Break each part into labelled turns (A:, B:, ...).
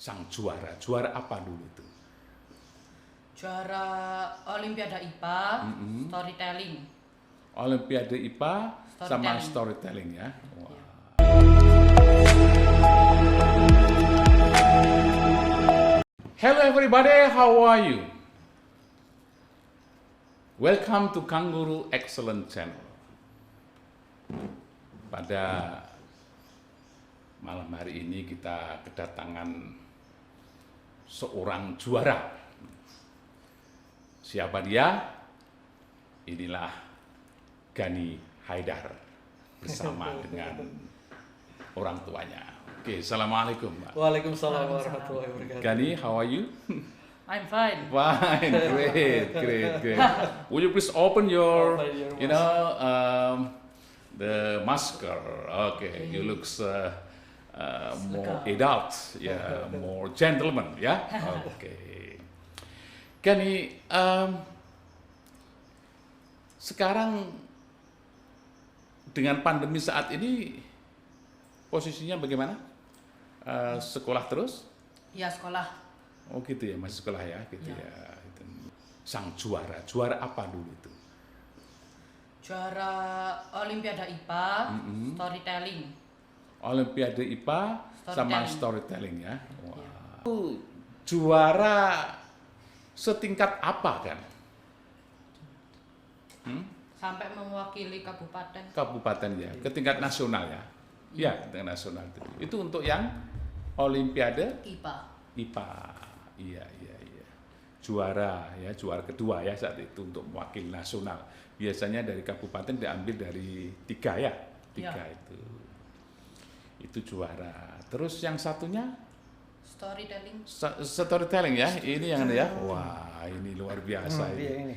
A: sang juara. Juara apa dulu itu?
B: Juara Olimpiade IPA, storytelling.
A: Olimpiade IPA sama storytelling ya. Wow.
B: Ya.
A: Hello everybody, how are you? Welcome to Kangguru Excellent Channel. Pada malam hari ini kita kedatangan seorang juara. Siapa dia? Inilah Gani Haidar bersama dengan orang tuanya. Oke, assalamualaikum, Pak.
C: Waalaikumsalam warahmatullahi wabarakatuh.
A: Gani, how are you?
B: I'm fine.
A: Fine, great. Would you please open your, the masker? Okay, you looks more adult, yeah, more gentleman, ya. Okay. Gani, sekarang dengan pandemi saat ini posisinya bagaimana? Sekolah terus?
B: Ya, sekolah.
A: Oh gitu ya, masih sekolah ya, gitu ya. Sang juara apa dulu itu?
B: Juara Olimpiade IPA, storytelling.
A: Olimpiade IPA sama storytelling ya. Wow.
B: Ya.
A: Juara setingkat apa kan?
B: Sampai mewakili kabupaten.
A: Kabupaten ya, ke tingkat nasional ya. Ya, tingkat nasional itu. Itu untuk yang Olimpiade
B: IPA.
A: IPA. Iya. Juara ya, juara kedua ya saat itu untuk mewakili nasional. Biasanya dari kabupaten diambil dari 3 ya. 3
B: Ya.
A: Itu juara. Terus yang satunya
B: Storytelling.
A: storytelling ya. Ini yang ya. Wah, ini luar biasa ini.
C: Iya ini.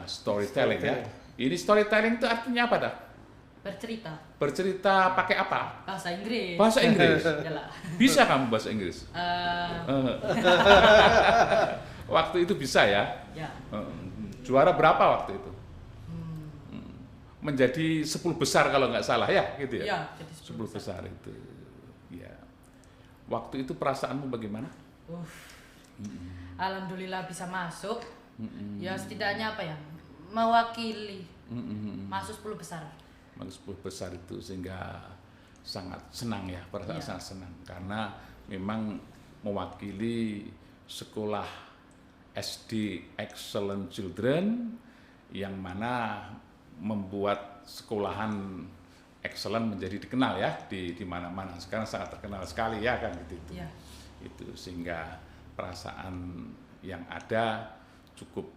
A: Storytelling ya. Ini storytelling itu artinya apa dah?
B: Bercerita.
A: Bercerita pakai apa?
B: Bahasa Inggris.
A: Bahasa Inggris.
B: Yalah.
A: Bisa kamu bahasa Inggris? Waktu itu bisa ya?
B: Ya.
A: Juara berapa waktu itu? Menjadi 10 besar kalau nggak salah ya, gitu ya?
B: Ya, jadi
A: 10 besar itu. Ya. Waktu itu perasaanmu bagaimana?
B: Alhamdulillah bisa masuk. Ya setidaknya apa ya? Mewakili. Masuk 10 besar.
A: Masuk 10 besar itu sehingga sangat senang ya, perasaan
B: Ya.
A: sangat senang karena memang mewakili sekolah SD Excellent Children yang mana membuat sekolahan excellent menjadi dikenal ya di mana-mana. Sekarang sangat terkenal sekali ya kan gitu.
B: Ya.
A: Itu sehingga perasaan yang ada cukup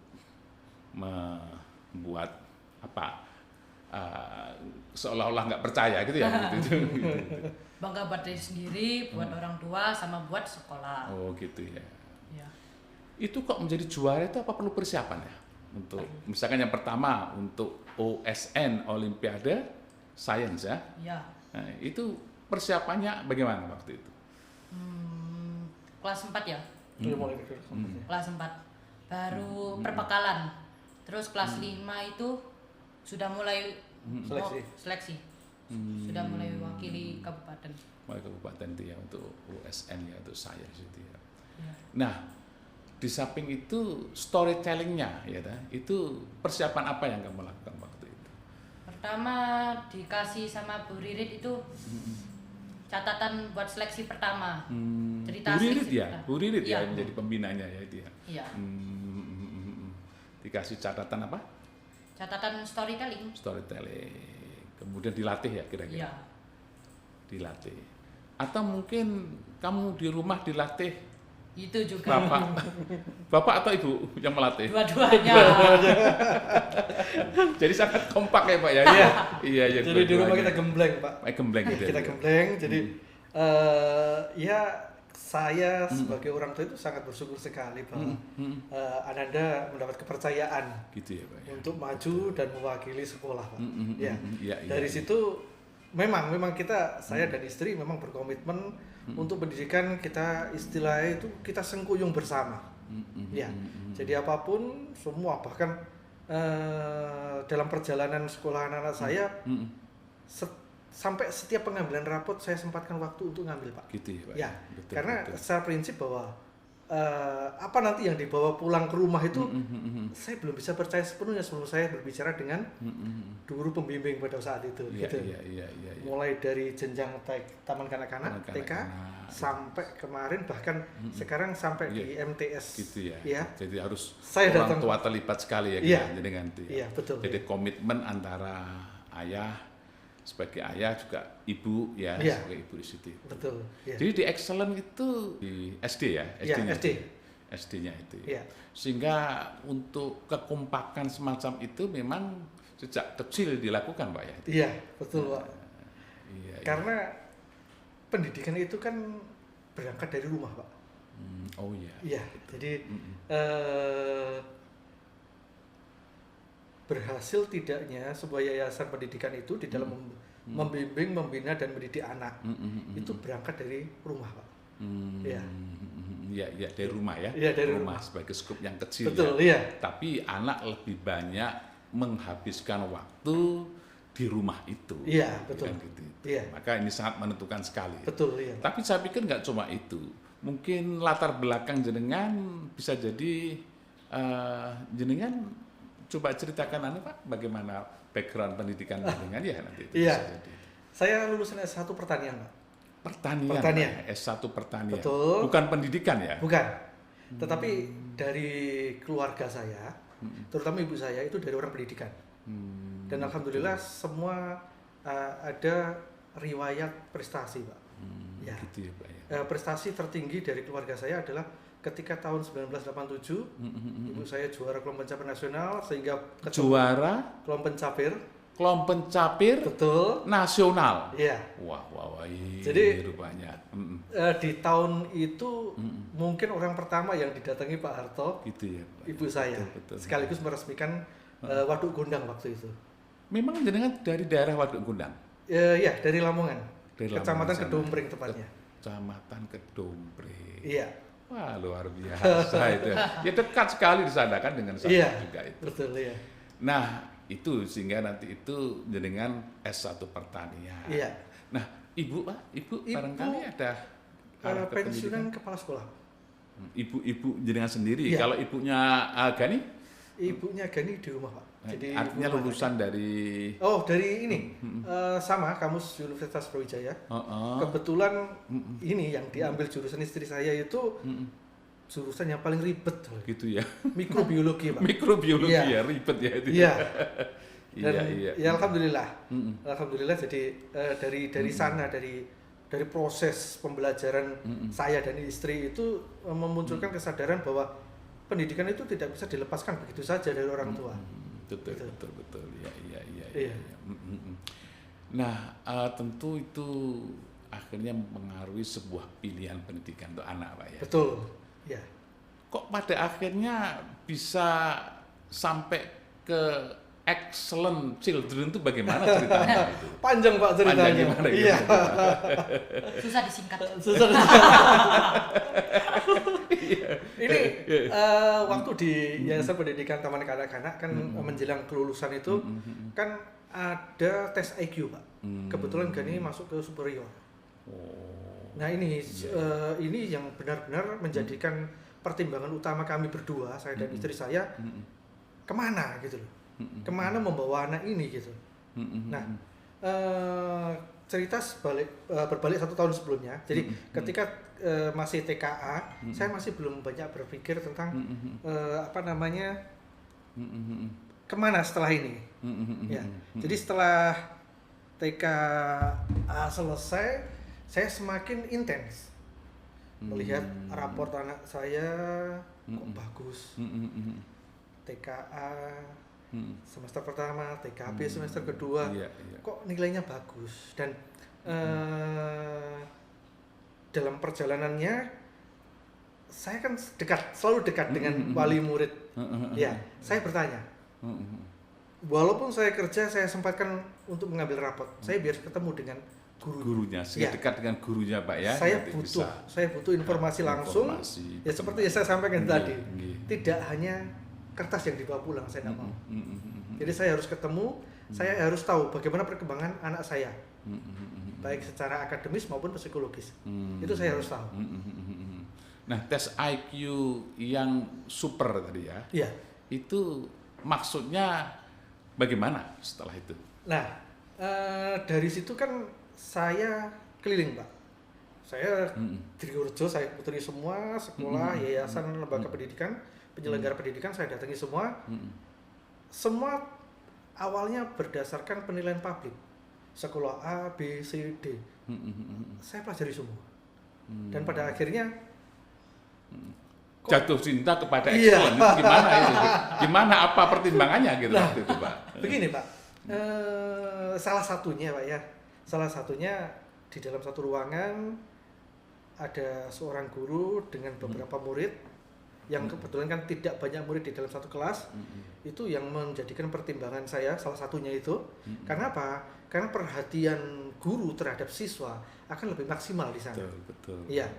A: membuat apa seolah-olah nggak percaya gitu ya gitu.
B: Bangga buat diri sendiri, buat orang tua, sama buat sekolah.
A: Oh gitu ya.
B: Ya.
A: Itu kok menjadi juara itu apa perlu persiapan ya? Untuk misalkan yang pertama untuk OSN Olimpiade Science ya.
B: Ya.
A: Nah, itu persiapannya bagaimana waktu itu?
B: Kelas 4 ya.
C: Udah mulai mikir.
B: Kelas 4 baru perbekalan. Terus kelas 5 itu sudah mulai seleksi. Sudah mulai wakili kabupaten.
A: Mulai kabupaten itu ya untuk OSN ya, untuk Science itu ya.
B: Ya.
A: Nah, di samping itu storytellingnya ya, itu persiapan apa yang kamu lakukan waktu itu?
B: Pertama dikasih sama Bu Ririt itu catatan buat seleksi pertama. Cerita
A: Bu Ririt
B: asli
A: ya,
B: cerita.
A: Bu Ririt ya
B: Iya.
A: menjadi pembinanya ya itu ya.
B: Iya.
A: Dikasih catatan apa?
B: Catatan storytelling.
A: Storytelling. Kemudian dilatih ya kira-kira.
B: Iya.
A: Dilatih. Atau mungkin kamu di rumah dilatih
B: Itu juga.
A: Bapak atau ibu yang melatih?
B: Dua-duanya.
A: Jadi sangat kompak ya Pak ya. Iya.
C: Jadi di rumah
A: dua-duanya.
C: kita gembleng, Pak.
A: Gembleng gitu.
C: Kita gembleng. Jadi ya saya sebagai orang tua itu sangat bersyukur sekali bahwa Ananda mendapat kepercayaan
A: Gitu ya Pak ya.
C: untuk maju dan mewakili sekolah, Pak. Ya.
A: Iya.
C: Dari situ memang saya dan istri memang berkomitmen untuk pendidikan kita, istilahnya itu kita sengkuyung bersama. Ya. Jadi apapun semua, bahkan dalam perjalanan sekolah anak-anak saya sampai setiap pengambilan rapot saya sempatkan waktu untuk ngambil, Pak.
A: Gitu ya, Pak.
C: Ya,
A: Betul,
C: karena
A: betul.
C: secara prinsip bahwa apa nanti yang dibawa pulang ke rumah itu saya belum bisa percaya sepenuhnya sebelum saya berbicara dengan guru pembimbing pada saat itu.
A: Iya,
C: gitu.
A: iya.
C: Mulai dari jenjang taman kanak-kanak
A: Taman
C: TK
A: kanak-kanak.
C: sampai kemarin bahkan sekarang sampai
A: Iya.
C: di MTS.
A: Gitu ya.
C: Ya.
A: Jadi harus
C: Saya
A: orang
C: datang.
A: tua terlibat sekali ya,
C: Iya.
A: dengan itu.
C: Iya, betul.
A: Jadi komitmen antara ayah sebagai ayah juga ibu ya,
C: Iya.
A: sebagai ibu di situ.
C: Betul. Ya.
A: Jadi di Excellent itu di SD ya,
C: Iya,
A: SD-nya
C: SD.
A: SD-nya itu.
C: Iya.
A: Sehingga untuk kekompakan semacam itu memang sejak kecil dilakukan, Pak ya.
C: Iya, betul, Pak.
A: Iya.
C: Karena pendidikan itu kan berangkat dari rumah, Pak.
A: Oh iya.
C: Iya, jadi berhasil tidaknya sebuah yayasan pendidikan itu di dalam membimbing, membina dan mendidik anak itu berangkat dari rumah, Pak. Iya.
A: Iya, dari rumah ya.
C: Iya, dari
A: rumah sebagai skup yang kecil.
C: Betul,
A: ya.
C: iya.
A: Tapi anak lebih banyak menghabiskan waktu di rumah itu.
C: Iya, betul.
A: Kan gitu.
C: Iya.
A: Maka ini sangat menentukan sekali.
C: Betul, iya.
A: Tapi saya pikir nggak cuma itu. Mungkin latar belakang jenengan bisa jadi jenengan coba ceritakan Pak, bagaimana background pendidikan jenengan ya nanti itu
C: Iya.
A: bisa jadi.
C: Saya lulusan S1 pertanian, Pak.
A: Pertanian.
C: Pertanian.
A: Pak, S1 pertanian.
C: Betul.
A: Bukan pendidikan ya?
C: Bukan. Tetapi dari keluarga saya, terutama ibu saya itu dari orang pendidikan. Dan alhamdulillah semua ada riwayat prestasi, Pak. Ya.
A: Gitu ya, Pak ya.
C: Prestasi tertinggi dari keluarga saya adalah ketika tahun 1987 ibu saya juara kelompok pencapir nasional sehingga
A: Juara
C: kelompok pencapir.
A: kelompok pencapir
C: Betul.
A: nasional.
C: Iya.
A: Wah,
C: Jadi,
A: rupanya.
C: Di tahun itu mungkin orang pertama yang didatangi Pak Harto,
A: Gitu ya, Pak.
C: ibu saya,
A: Betul.
C: sekaligus meresmikan Waduk Gondang waktu itu.
A: Memang jenengan dari daerah Waduk Gondang?
C: Ya, dari Lamongan,
A: Dari
C: Kecamatan
A: Lamongan sana.
C: Kedompring tepatnya.
A: Kecamatan Kedompring.
C: Iya,
A: Wah, luar biasa itu. Ya dekat sekali di sana kan dengan saya
C: iya,
A: juga itu.
C: betul ya.
A: Nah, itu sehingga nanti itu jenengan S1 pertanian.
C: Iya.
A: Nah, Ibu barangkali ada arah ke
C: Pensiunan
A: pendidikan?
C: kepala sekolah.
A: Ibu jenengan sendiri.
C: Iya.
A: Kalau ibunya Gani?
C: Ibunya Gani di rumah, Pak. Jadi
A: Artinya
C: ibu rumah
A: lulusan
C: tangga.
A: dari
C: dari ini sama kamus Universitas Brawijaya. Kebetulan ini yang diambil jurusan istri saya itu jurusan yang paling ribet,
A: gitu ya.
C: mikrobiologi, Pak.
A: Mikrobiologi
C: Iya.
A: ya, ribet ya itu.
C: Iya. Dan
A: Iya.
C: ya alhamdulillah. Alhamdulillah jadi dari sana dari proses pembelajaran saya dan istri itu memunculkan kesadaran bahwa pendidikan itu tidak bisa dilepaskan begitu saja dari orang tua.
A: Betul. Iya.
C: Iya.
A: Nah, tentu itu akhirnya mempengaruhi sebuah pilihan pendidikan untuk anak, Pak ya.
C: Betul. Ya.
A: Kok pada akhirnya bisa sampai ke excellent children itu bagaimana ceritanya itu?
C: Panjang, Pak, ceritanya.
A: Panjang gimana,
C: Iya.
B: Susah disingkat.
C: Susah. Ini waktu di Yayasan Pendidikan Taman Kanak-kanak kan menjelang kelulusan itu kan ada tes IQ, Pak. Kebetulan Gani masuk ke superior. Nah ini yang benar-benar menjadikan pertimbangan utama kami berdua, saya dan istri saya, kemana gitu loh, kemana membawa anak ini gitu. Nah cerita berbalik 1 tahun sebelumnya, jadi ketika masih TKA, saya masih belum banyak berpikir tentang kemana setelah ini. Ya, jadi setelah TKA selesai, saya semakin intens melihat raport anak saya kok bagus. TKA semester pertama, TKB semester kedua, kok nilainya bagus. Dan dalam perjalanannya saya kan selalu dekat dengan wali murid. Ya, saya bertanya. Walaupun saya kerja, saya sempatkan untuk mengambil rapot. Saya biar ketemu dengan
A: gurunya, dekat dengan gurunya, Pak ya.
C: Saya butuh informasi langsung. Ya seperti yang saya sampaikan tadi. Tidak hanya kertas yang dibawa pulang, saya tidak mau. Jadi saya harus ketemu, saya harus tahu bagaimana perkembangan anak saya. baik secara akademis maupun psikologis. Itu saya harus tahu.
A: Nah, tes IQ yang super tadi ya,
C: Iya.
A: itu maksudnya bagaimana setelah itu?
C: Nah, dari situ kan saya keliling, Pak. Saya di Rejo, saya putri semua sekolah, yayasan, lembaga pendidikan, penyelenggara pendidikan saya datangi semua. Semua awalnya berdasarkan penilaian publik. Sekolah A, B, C, D. Saya pelajari semua. Dan pada akhirnya
A: Jatuh cinta kepada
C: Iya.
A: excellent, itu gimana itu? Gimana apa pertimbangannya gitu
C: Nah,
A: waktu itu, Pak?
C: begini, Pak. Salah satunya, Pak ya. Salah satunya di dalam satu ruangan ada seorang guru dengan beberapa murid yang kebetulan kan tidak banyak murid di dalam satu kelas. Itu yang menjadikan pertimbangan saya, salah satunya itu. Karena apa? Karena perhatian guru terhadap siswa akan lebih maksimal di sana.
A: Betul.
C: Iya.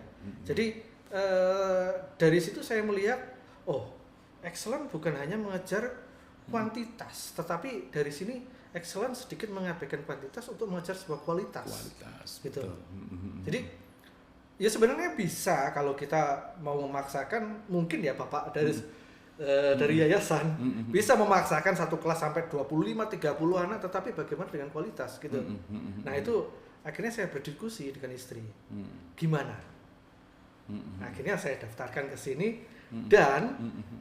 C: Jadi dari situ saya melihat, oh, excellent bukan hanya mengejar kuantitas, tetapi dari sini excellent sedikit mengabaikan kuantitas untuk mengejar sebuah kualitas. Gitu.
A: Betul.
C: Jadi ya sebenarnya bisa kalau kita mau memaksakan, mungkin ya Bapak dari yayasan bisa memaksakan satu kelas sampai 25-30 anak, tetapi bagaimana dengan kualitas gitu. Nah, itu akhirnya saya berdiskusi dengan istri. Gimana? Akhirnya saya daftarkan ke sini dan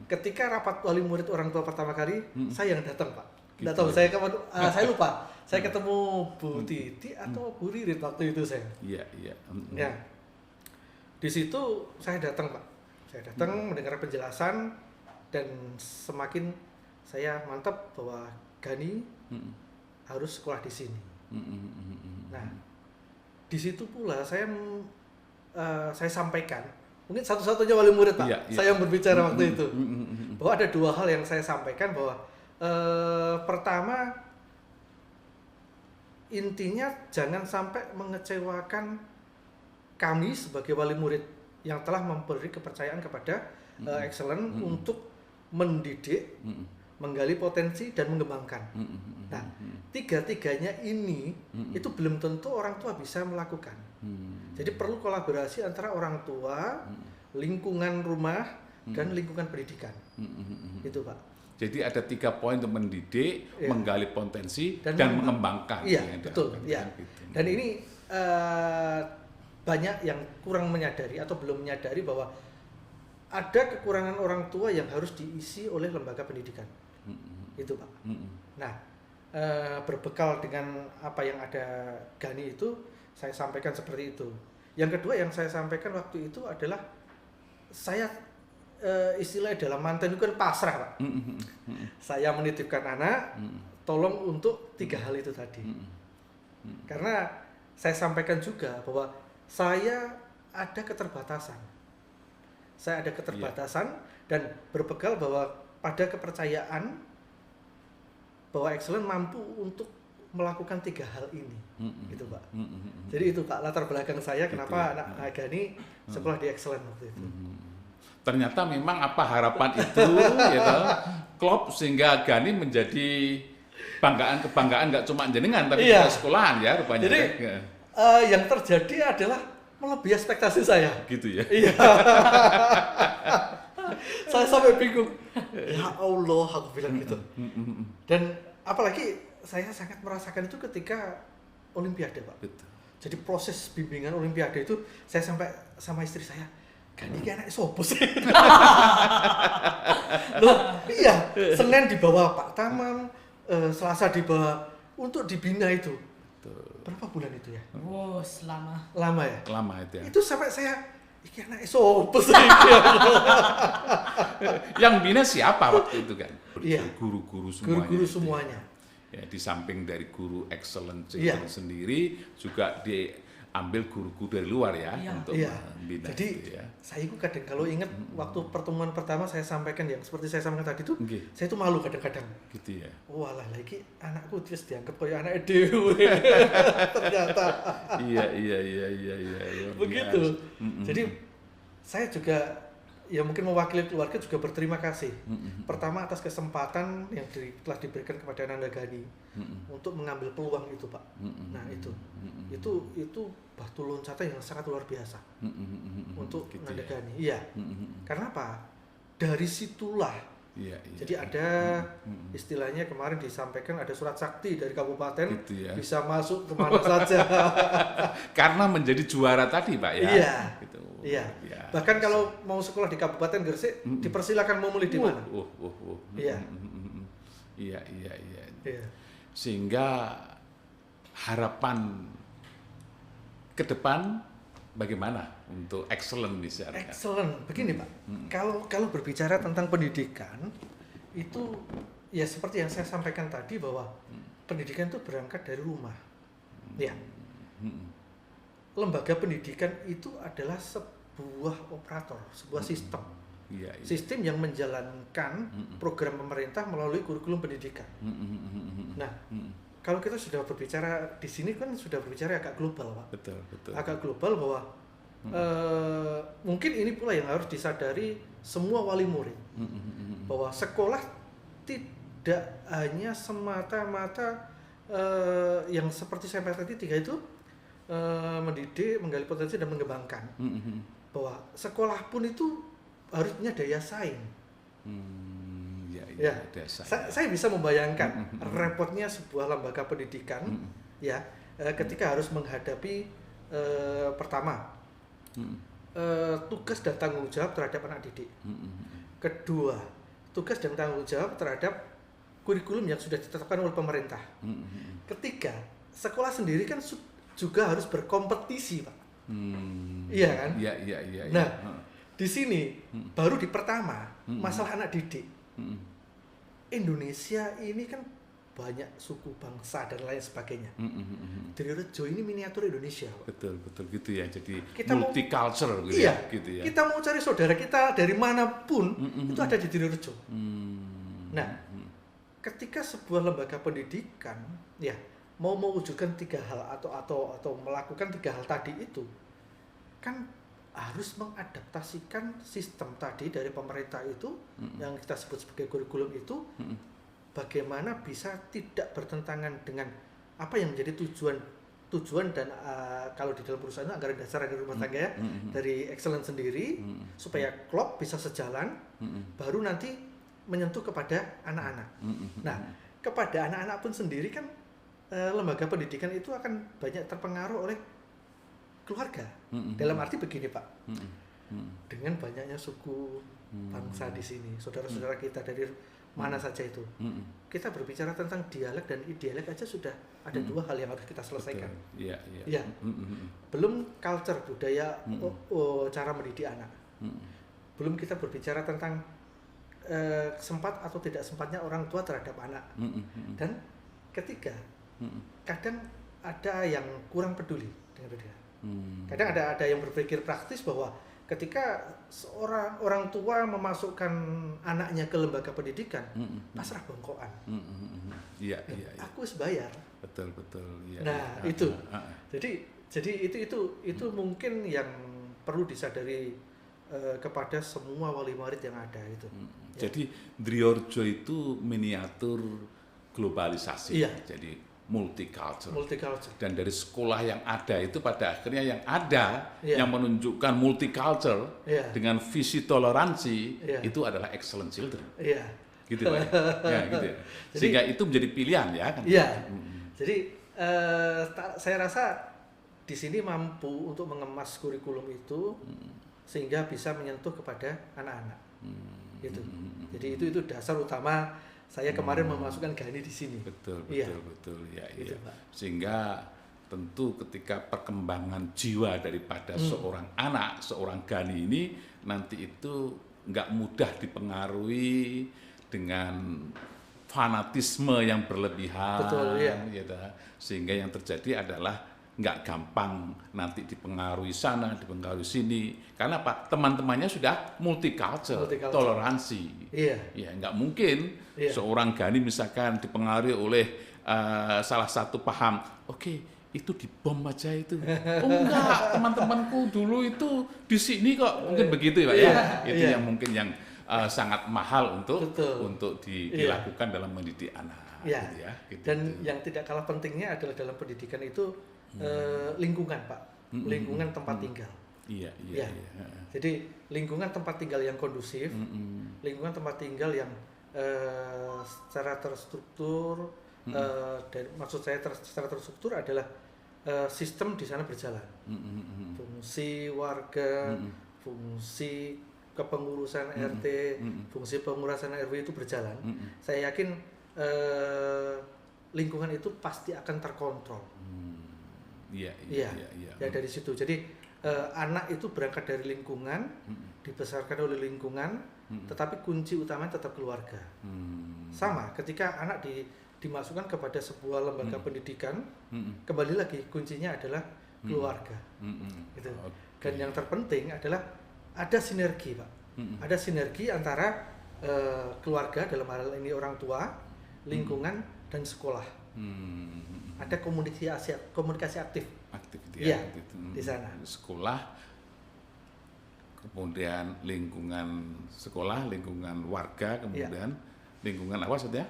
C: ketika rapat wali murid orang tua pertama kali, saya yang datang, Pak.
A: Gitu.
C: Nggak tahu saya lupa. Saya ketemu Bu Titi atau Bu Ririn waktu itu saya.
A: Iya.
C: Ya. Di situ saya datang, Pak. Saya datang mendengar penjelasan dan semakin saya mantap bahwa Gani harus sekolah di sini. Nah, di situ pula saya sampaikan, mungkin satu-satunya wali murid, Pak.
A: Iya.
C: Saya yang berbicara waktu itu. Bahwa ada dua hal yang saya sampaikan, bahwa pertama, intinya jangan sampai mengecewakan kami sebagai wali murid yang telah memberi kepercayaan kepada excellent untuk mendidik, menggali potensi dan mengembangkan. Nah, tiga-tiganya ini itu belum tentu orang tua bisa melakukan. Jadi perlu kolaborasi antara orang tua, lingkungan rumah, dan lingkungan pendidikan. Itu, Pak.
A: Jadi ada 3 poin untuk mendidik, menggali potensi, dan mengembangkan.
C: Iya,
A: yang
C: betul.
A: dilakukan.
C: Iya.
A: Gitu.
C: Dan ini banyak yang kurang menyadari atau belum menyadari bahwa ada kekurangan orang tua yang harus diisi oleh lembaga pendidikan. Itu, Pak. Nah, berbekal dengan apa yang ada Gani itu, saya sampaikan seperti itu. Yang kedua yang saya sampaikan waktu itu adalah saya istilahnya dalam mantan itu kan pasrah, Pak. Saya menitipkan anak, tolong untuk 3 hal itu tadi. Karena saya sampaikan juga bahwa saya ada keterbatasan. Saya ada keterbatasan dan berbekal bahwa pada kepercayaan bahwa excellent mampu untuk melakukan 3 hal ini, gitu, Pak. Jadi itu, Pak, latar belakang saya kenapa anak Gani sekolah di excellent waktu itu.
A: Ternyata memang apa harapan itu gitu, klop sehingga Gani menjadi kebanggaan nggak cuma jenengan tapi juga sekolahan ya rupanya.
C: Jadi yang terjadi adalah melebihi ekspektasi saya.
A: Gitu ya.
C: Iya. Saya sampai bingung. Ya Allah, aku bilang gitu. Dan apalagi saya sangat merasakan itu ketika Olimpiade, Pak.
A: Betul.
C: Jadi proses bimbingan Olimpiade itu saya sampai sama istri saya, Gani ki anak sopo sih? Loh, iya, Senin dibawa Pak Tamam, Selasa dibawa untuk dibina itu. Berapa bulan itu ya?
B: Wow, selama.
C: Lama ya?
A: Lama itu ya.
C: Itu sampai saya, iki anak sopo sih?
A: Yang bina siapa waktu itu kan?
C: Iya.
A: Guru-guru semuanya.
C: Guru-guru semuanya.
A: Ya, di samping dari guru excellent
C: Iya.
A: sendiri juga diambil guru-guru dari luar ya untuk
C: Iya.
A: membina.
C: Jadi
A: itu ya.
C: saya itu kadang kalau ingat waktu pertemuan pertama saya sampaikan yang seperti saya sampaikan tadi itu,
A: Nggih.
C: saya itu malu kadang-kadang.
A: Gitu ya.
C: Walah lagi anakku terus dianggap kayak anak dewe. Ternyata.
A: Iya.
C: Begitu. Jadi saya juga ya mungkin mewakili keluarga juga berterima kasih. Pertama atas kesempatan yang telah diberikan kepada Nanda Gani untuk mengambil peluang itu, Pak. Nah itu batu loncatan yang sangat luar biasa untuk
A: gitu
C: Nanda
A: ya.
C: Gani. Iya. Karena apa? Dari situlah.
A: Iya.
C: Jadi ada istilahnya kemarin disampaikan ada surat sakti dari kabupaten
A: Gitu ya.
C: bisa masuk kemana saja.
A: Karena menjadi juara tadi, Pak ya.
C: Iya.
A: Gitu.
C: Iya.
A: Ya.
C: Bahkan kalau mau sekolah di Kabupaten Gresik, dipersilakan mau milih di mana.
A: Iya.
C: Iya.
A: Iya. Sehingga harapan ke depan bagaimana untuk excellent di sana?
C: Excellent. Begini, Pak. Kalau berbicara tentang pendidikan, itu ya seperti yang saya sampaikan tadi bahwa pendidikan itu berangkat dari rumah. Ya. Lembaga pendidikan itu adalah sebuah operator, sebuah sistem.
A: Iya.
C: Sistem yang menjalankan program pemerintah melalui kurikulum pendidikan. Nah, kalau kita sudah berbicara di sini kan sudah berbicara agak global, Pak.
A: Betul.
C: Agak global bahwa mungkin ini pula yang harus disadari semua wali murid bahwa sekolah tidak hanya semata-mata yang seperti saya katakan tadi tiga itu mendidik, menggali potensi dan mengembangkan. Bahwa sekolah pun itu harus punya daya saing.
A: Ya, daya saing.
C: Saya bisa membayangkan repotnya sebuah lembaga pendidikan ya ketika harus menghadapi pertama tugas dan tanggung jawab terhadap anak didik. Kedua, tugas dan tanggung jawab terhadap kurikulum yang sudah ditetapkan oleh pemerintah. Ketiga, sekolah sendiri kan juga harus berkompetisi, Pak. Iya kan?
A: Iya.
C: Nah, di sini baru di pertama masalah anak didik. Indonesia ini kan banyak suku bangsa dan lain sebagainya. Trirejo ini miniatur Indonesia, Pak.
A: Betul gitu ya. Jadi
C: Kita
A: multicultural gitu
C: iya,
A: ya. Gitu ya.
C: Kita mau cari saudara kita dari manapun itu ada di Trirejo. Nah, ketika sebuah lembaga pendidikan ya mau mewujudkan tiga hal atau melakukan tiga hal tadi itu kan harus mengadaptasikan sistem tadi dari pemerintah itu yang kita sebut sebagai kurikulum itu bagaimana bisa tidak bertentangan dengan apa yang menjadi tujuan dan kalau di dalam perusahaan itu anggaran dasar dari rumah tangga ya dari excellence sendiri supaya klop bisa sejalan baru nanti menyentuh kepada anak-anak. Nah, kepada anak-anak pun sendiri kan lembaga pendidikan itu akan banyak terpengaruh oleh keluarga. Dalam arti begini, Pak. Dengan banyaknya suku bangsa di sini, saudara-saudara kita dari mana saja itu. Kita berbicara tentang dialek dan dialek aja sudah ada dua hal yang harus kita selesaikan.
A: Iya.
C: Ya. Belum culture budaya cara mendidik anak. Belum kita berbicara tentang sempat atau tidak sempatnya orang tua terhadap anak. Dan ketiga, kadang ada yang kurang peduli dengan pendidikan. Kadang ada yang berpikir praktis bahwa ketika seorang orang tua memasukkan anaknya ke lembaga pendidikan, pasrah bongkoan.
A: Iya.
C: Aku harus bayar.
A: Betul. Ya,
C: nah, itu. Jadi itu mungkin yang perlu disadari kepada semua wali murid yang ada itu.
A: Jadi Driorjo itu miniatur globalisasi.
C: Iya.
A: Jadi multicultural.
C: Multicultural.
A: Dan dari sekolah yang ada itu pada akhirnya yang ada
C: Iya.
A: yang menunjukkan multicultural
C: Iya.
A: dengan visi toleransi
C: Iya.
A: itu adalah excellent children.
C: Iya.
A: Gitu Pak. Ya, gitu ya. Sehingga itu menjadi pilihan ya kan.
C: Iya. Jadi saya rasa di sini mampu untuk mengemas kurikulum itu sehingga bisa menyentuh kepada anak-anak. Gitu. Jadi itu dasar utama saya kemarin memasukkan Gani di sini.
A: Betul.
C: Iya.
A: Ya,
C: Gitu,
A: iya.
C: Pak.
A: Sehingga tentu ketika perkembangan jiwa daripada seorang anak, seorang Gani ini nanti itu nggak mudah dipengaruhi dengan fanatisme yang berlebihan.
C: Betul, iya.
A: Gitu. Sehingga yang terjadi adalah nggak gampang nanti dipengaruhi sana, dipengaruhi sini. Karena apa? Teman-temannya sudah multicultural, toleransi.
C: Iya.
A: Ya, nggak mungkin
C: Iya.
A: seorang Gani misalkan dipengaruhi oleh salah satu paham, oke, itu dibom aja itu. Oh enggak, teman-temanku dulu itu di sini kok. Mungkin begitu ya Pak ya. Itu yang mungkin yang sangat mahal untuk dilakukan dalam mendidik anak.
C: Ya.
A: Gitu ya, gitu.
C: Dan yang tidak kalah pentingnya adalah dalam pendidikan itu lingkungan Pak, lingkungan tempat tinggal.
A: Iya.
C: Jadi lingkungan tempat tinggal yang kondusif, lingkungan tempat tinggal yang secara terstruktur, dan maksud saya secara terstruktur adalah sistem di sana berjalan. Fungsi warga, fungsi kepengurusan RT, fungsi pengurusan RW itu berjalan. Saya yakin lingkungan itu pasti akan terkontrol. Iya. Ya dari situ. Jadi anak itu berangkat dari lingkungan, dibesarkan oleh lingkungan, tetapi kunci utamanya tetap keluarga. Sama ketika anak dimasukkan kepada sebuah lembaga pendidikan, kembali lagi kuncinya adalah keluarga. Gitu. Dan yang terpenting adalah ada sinergi, Pak. Ada sinergi antara keluarga, dalam hal ini orang tua, lingkungan, dan sekolah. Ada komunikasi aktif. Iya, di sana.
A: Sekolah, kemudian lingkungan sekolah, lingkungan warga, kemudian lingkungan apa saja?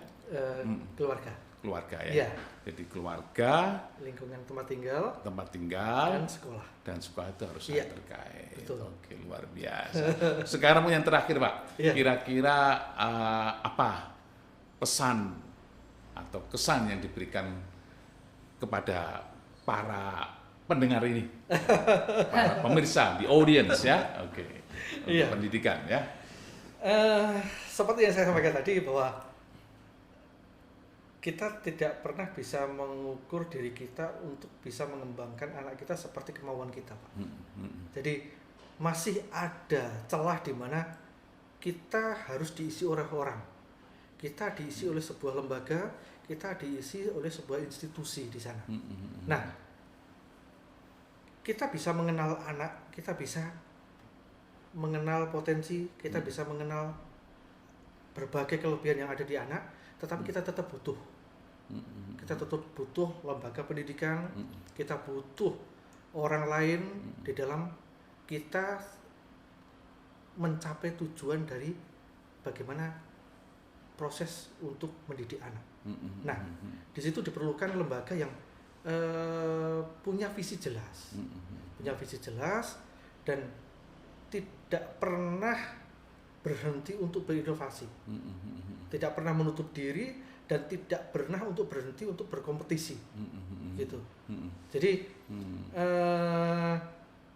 C: Keluarga
A: ya. Jadi keluarga,
C: lingkungan tempat tinggal,
A: dan sekolah itu harus terkait.
C: Betul.
A: Oke, luar biasa. Sekarang yang terakhir Pak, kira-kira apa pesan atau kesan yang diberikan kepada para pendengar ini, para pemirsa, di audience ya, untuk pendidikan ya.
C: Seperti yang saya sampaikan tadi bahwa kita tidak pernah bisa mengukur diri kita untuk bisa mengembangkan anak kita seperti kemauan kita, Pak. Jadi masih ada celah di mana kita harus diisi oleh orang, kita diisi oleh sebuah lembaga, kita diisi oleh sebuah institusi di sana. Nah, kita bisa mengenal anak, kita bisa mengenal potensi, kita bisa mengenal berbagai kelebihan yang ada di anak, tetapi kita tetap butuh. Kita tetap butuh lembaga pendidikan, kita butuh orang lain di dalam kita mencapai tujuan dari bagaimana proses untuk mendidik anak. Nah, di situ diperlukan lembaga yang punya visi jelas, dan tidak pernah berhenti untuk berinovasi, tidak pernah menutup diri, dan tidak pernah untuk berhenti untuk berkompetisi, gitu. Jadi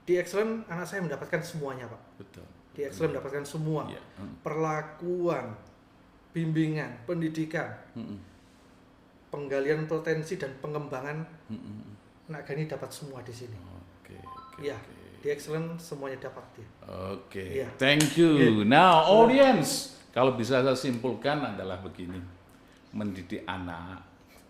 C: di Excellent anak saya mendapatkan semuanya, Pak.
A: Betul.
C: Di Excellent mendapatkan semua, perlakuan, bimbingan, pendidikan, penggalian potensi dan pengembangan. Anak Gani dapat semua di sini. Di Excellent semuanya dapat dia.
A: Thank you. Now audience, kalau bisa saya simpulkan adalah begini. Mendidik anak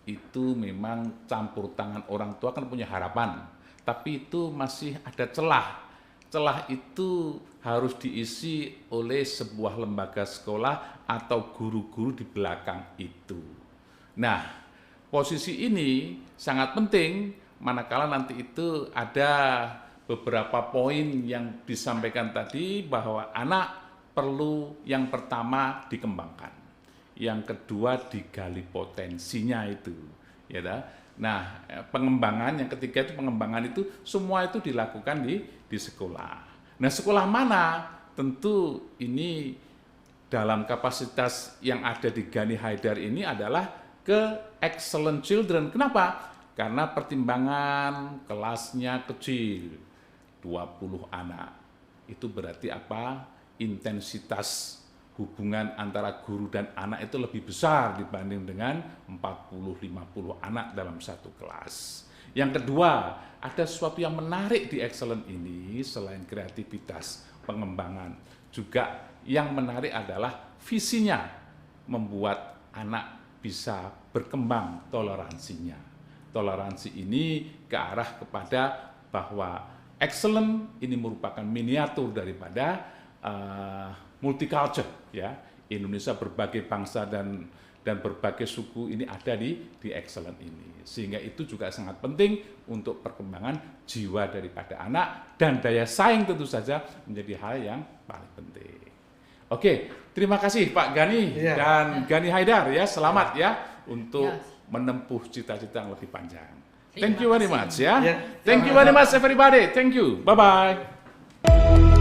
A: itu memang campur tangan orang tua, kan punya harapan, tapi itu masih ada celah. Celah itu harus diisi oleh sebuah lembaga sekolah atau guru-guru di belakang itu. Nah, posisi ini sangat penting manakala nanti itu ada beberapa poin yang disampaikan tadi, bahwa anak perlu yang pertama dikembangkan, yang kedua digali potensinya itu, ya dah. Nah, pengembangan yang ketiga itu pengembangan itu semua itu dilakukan di sekolah. Nah, sekolah mana? Tentu ini dalam kapasitas yang ada di Gani Haidar ini adalah ke Excellent Children. Kenapa? Karena pertimbangan kelasnya kecil, 20 anak. Itu berarti apa? Intensitas hubungan antara guru dan anak itu lebih besar dibanding dengan 40-50 anak dalam satu kelas. Yang kedua, ada sesuatu yang menarik di Excellent ini selain kreativitas, pengembangan, juga yang menarik adalah visinya, membuat anak bisa berkembang toleransinya. Toleransi ini ke arah kepada bahwa Excellent ini merupakan miniatur daripada multicultural, ya. Indonesia berbagai bangsa dan dan berbagai suku ini ada di Excellent ini. Sehingga itu juga sangat penting untuk perkembangan jiwa daripada anak, dan daya saing tentu saja menjadi hal yang paling penting. Oke, terima kasih Pak Gani dan Gani Haidar ya, selamat ya untuk menempuh cita-cita yang lebih panjang. Thank you very much ya. Thank you very much everybody. Thank you. Bye bye.